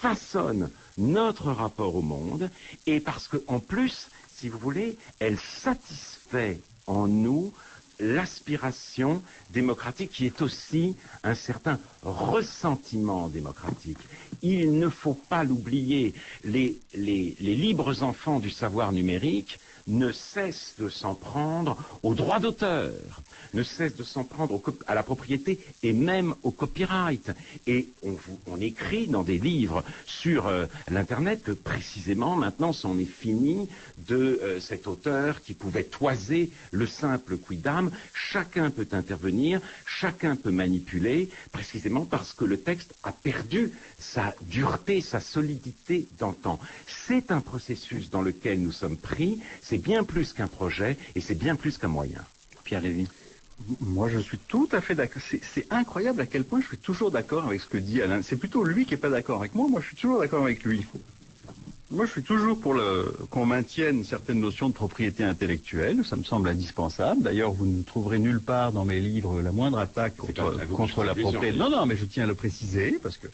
façonne notre rapport au monde, et parce qu'en plus, si vous voulez, elle satisfait en nous l'aspiration démocratique qui est aussi un certain ressentiment démocratique. Il ne faut pas l'oublier, les libres enfants du savoir numérique ne cessent de s'en prendre aux droits d'auteur, ne cessent de s'en prendre à la propriété et même au copyright. Et on écrit dans des livres sur l'Internet que précisément maintenant c'en est fini de cet auteur qui pouvait toiser le simple quidam. Chacun peut intervenir, chacun peut manipuler, précisément parce que le texte a perdu sa dureté, sa solidité d'antan. C'est un processus dans lequel nous sommes pris, c'est bien plus qu'un projet et c'est bien plus qu'un moyen. Pierre Lévy. Moi, je suis tout à fait d'accord. C'est incroyable à quel point je suis toujours d'accord avec ce que dit Alain. C'est plutôt lui qui n'est pas d'accord avec moi. Moi, je suis toujours d'accord avec lui. Moi, je suis toujours pour qu'on maintienne certaines notions de propriété intellectuelle. Ça me semble indispensable. D'ailleurs, vous ne trouverez nulle part dans mes livres la moindre attaque contre la propriété. Non, mais je tiens à le préciser parce que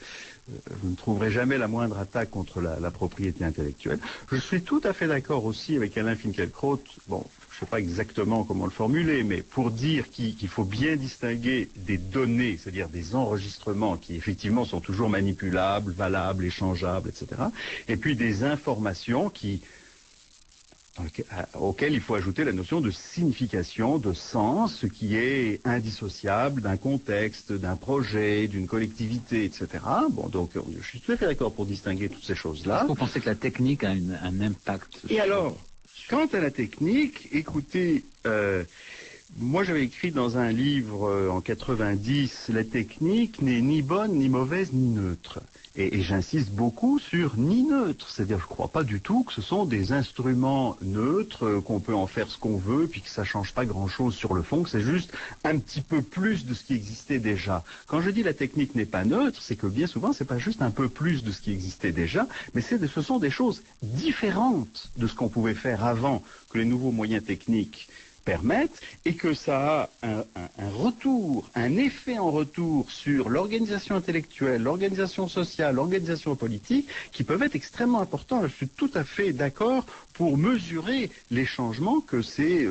vous ne trouverez jamais la moindre attaque contre la propriété intellectuelle. Je suis tout à fait d'accord aussi avec Alain Finkielkraut. Bon, je ne sais pas exactement comment le formuler, mais pour dire qu'il faut bien distinguer des données, c'est-à-dire des enregistrements qui effectivement sont toujours manipulables, valables, échangeables, etc. Et puis des informations auxquelles il faut ajouter la notion de signification, de sens, ce qui est indissociable d'un contexte, d'un projet, d'une collectivité, etc. Bon, donc je suis tout à fait d'accord pour distinguer toutes ces choses-là. Est-ce que vous pensez que la technique a un impact Et alors, quant à la technique, écoutez, moi j'avais écrit dans un livre en 90, la technique n'est ni bonne, ni mauvaise, ni neutre. Et j'insiste beaucoup sur ni neutre, c'est-à-dire je ne crois pas du tout que ce sont des instruments neutres, qu'on peut en faire ce qu'on veut, puis que ça ne change pas grand-chose sur le fond, que c'est juste un petit peu plus de ce qui existait déjà. Quand je dis la technique n'est pas neutre, c'est que bien souvent c'est pas juste un peu plus de ce qui existait déjà, mais ce sont des choses différentes de ce qu'on pouvait faire avant que les nouveaux moyens techniques permettent, et que ça a un retour, un effet en retour sur l'organisation intellectuelle, l'organisation sociale, l'organisation politique, qui peuvent être extrêmement importants. Je suis tout à fait d'accord pour mesurer les changements que ces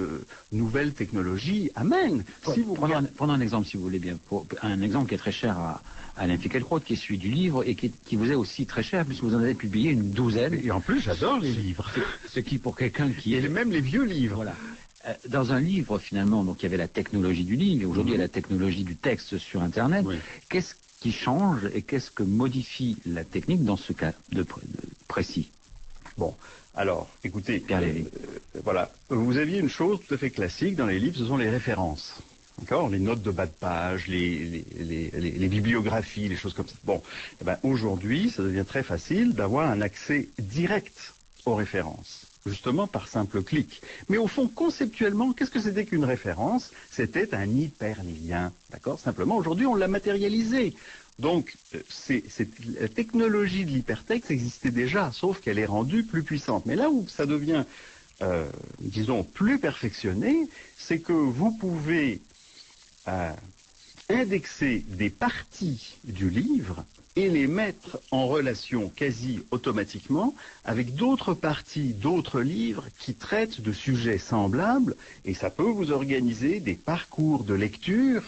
nouvelles technologies amènent. Prenons un exemple, si vous voulez bien, un exemple qui est très cher à Alain Finkielkraut, qui est celui du livre et qui vous est aussi très cher, puisque vous en avez publié une douzaine. Et en plus, j'adore les livres. Ce qui, pour quelqu'un qui est... Et même les vieux livres. Voilà. Dans un livre, finalement, donc il y avait la technologie du livre, et aujourd'hui il y a la technologie du texte sur Internet. Oui. Qu'est-ce qui change et qu'est-ce que modifie la technique dans ce cas précis? Bon, alors, écoutez, voilà, vous aviez une chose tout à fait classique dans les livres, ce sont les références. D'accord, les notes de bas de page, les bibliographies, les choses comme ça. Bon, eh ben, aujourd'hui, ça devient très facile d'avoir un accès direct aux références. Justement par simple clic. Mais au fond, conceptuellement, qu'est-ce que c'était qu'une référence? C'était un hyperlien, d'accord? Simplement, aujourd'hui, on l'a matérialisé. Donc, la technologie de l'hypertexte existait déjà, sauf qu'elle est rendue plus puissante. Mais là où ça devient, disons, plus perfectionné, c'est que vous pouvez indexer des parties du livre et les mettre en relation quasi automatiquement avec d'autres parties, d'autres livres qui traitent de sujets semblables, et ça peut vous organiser des parcours de lecture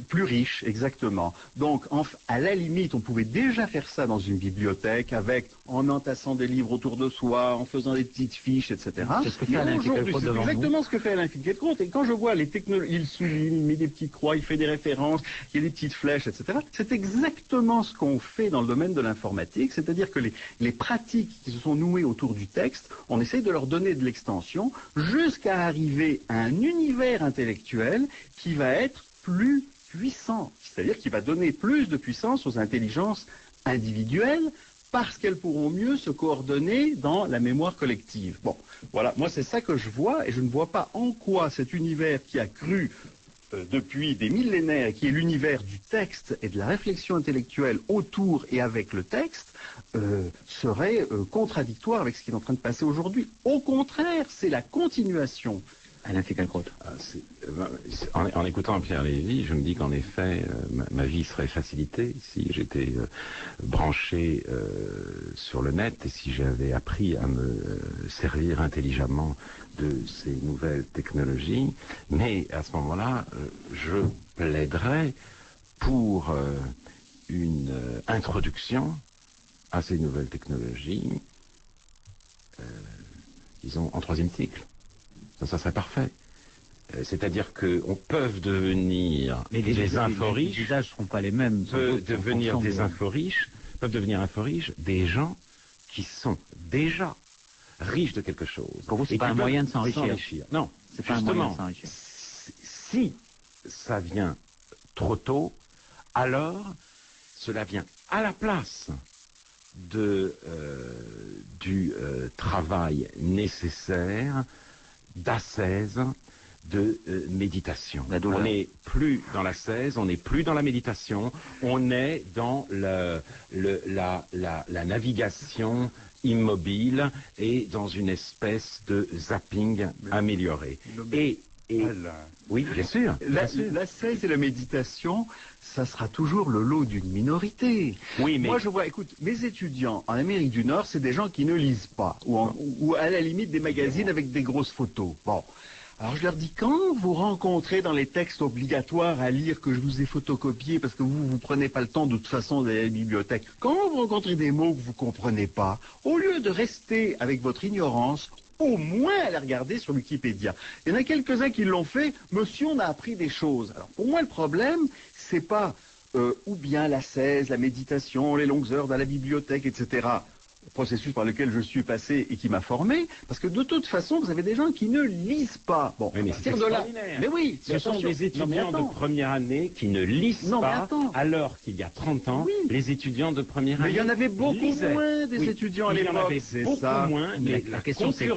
plus riches, exactement. Donc, à la limite, on pouvait déjà faire ça dans une bibliothèque, en entassant des livres autour de soi, en faisant des petites fiches, etc. C'est ce que fait Alain Finkielkraut devant vous. C'est exactement ce que fait Alain Finkielkraut. Et quand je vois les technologies, il souligne, il met des petites croix, il fait des références, il y a des petites flèches, etc. C'est exactement ce qu'on fait dans le domaine de l'informatique, c'est-à-dire que les pratiques qui se sont nouées autour du texte, on essaye de leur donner de l'extension jusqu'à arriver à un univers intellectuel qui va être plus puissant, c'est-à-dire qui va donner plus de puissance aux intelligences individuelles parce qu'elles pourront mieux se coordonner dans la mémoire collective. Bon, voilà, moi c'est ça que je vois, et je ne vois pas en quoi cet univers qui a cru depuis des millénaires, qui est l'univers du texte et de la réflexion intellectuelle autour et avec le texte, serait contradictoire avec ce qui est en train de passer aujourd'hui. Au contraire, c'est la continuation Alain Finkielkraut. En écoutant Pierre Lévy, je me dis qu'en effet, ma vie serait facilitée si j'étais branché sur le net et si j'avais appris à me servir intelligemment de ces nouvelles technologies. Mais à ce moment-là, je plaiderais pour une introduction à ces nouvelles technologies, disons, en 3e cycle. Ça serait parfait. C'est-à-dire qu'on peut devenir des inforiches. Les usages ne seront pas les mêmes. Peuvent devenir inforiches des gens qui sont déjà riches de quelque chose. Pour vous, c'est pas un moyen de s'enrichir. Non, c'est pas un moyen de s'enrichir. Si ça vient trop tôt, alors cela vient à la place du travail nécessaire d'ascèse, de méditation. On n'est plus dans l'ascèse, on n'est plus dans la méditation, on est dans la navigation immobile et dans une espèce de zapping amélioré. Oui, bien sûr. L'ascèse et la méditation, ça sera toujours le lot d'une minorité. Oui, mais... Moi, je vois, écoute, mes étudiants en Amérique du Nord, c'est des gens qui ne lisent pas, ou à la limite des magazines avec des grosses photos. Bon. Alors je leur dis, quand vous rencontrez dans les textes obligatoires à lire que je vous ai photocopiés parce que vous prenez pas le temps de toute façon d'aller à la bibliothèque, quand vous rencontrez des mots que vous comprenez pas, au lieu de rester avec votre ignorance, au moins à la regarder sur Wikipédia. Il y en a quelques-uns qui l'ont fait, monsieur, on a appris des choses. Alors pour moi le problème, c'est pas ou bien l'ascèse, la méditation, les longues heures dans la bibliothèque, etc., processus par lequel je suis passé et qui m'a formé, parce que de toute façon, vous avez des gens qui ne lisent pas. Bon, oui, mais c'est extraordinaire. Mais oui, ce sont des étudiants de première année qui ne lisent pas, alors qu'il y a 30 ans, les étudiants de première année. Mais il y en avait beaucoup moins des étudiants à l'époque. Il y en avait beaucoup moins, mais la question c'est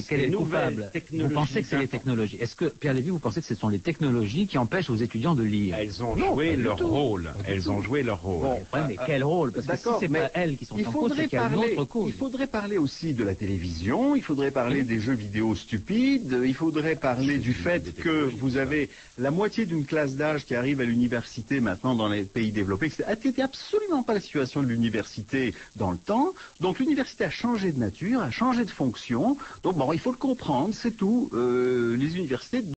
quelle est coupable. Vous pensez que c'est les technologies? Est-ce que, Pierre Lévy, vous pensez que ce sont les technologies qui empêchent aux étudiants de lire? Elles ont joué leur rôle. Elles ont joué leur rôle. Bon, mais quel rôle? Parce que si c'est pas elles qui sont en cause, c'est qu'il y a une autre cause. Il faudrait parler aussi de la télévision, il faudrait parler des jeux vidéo stupides, il faudrait parler du fait que vous avez la moitié d'une classe d'âge qui arrive à l'université maintenant dans les pays développés. C'était absolument pas la situation de l'université dans le temps. Donc l'université a changé de nature, a changé de fonction. Donc bon, il faut le comprendre, c'est tout. Les universités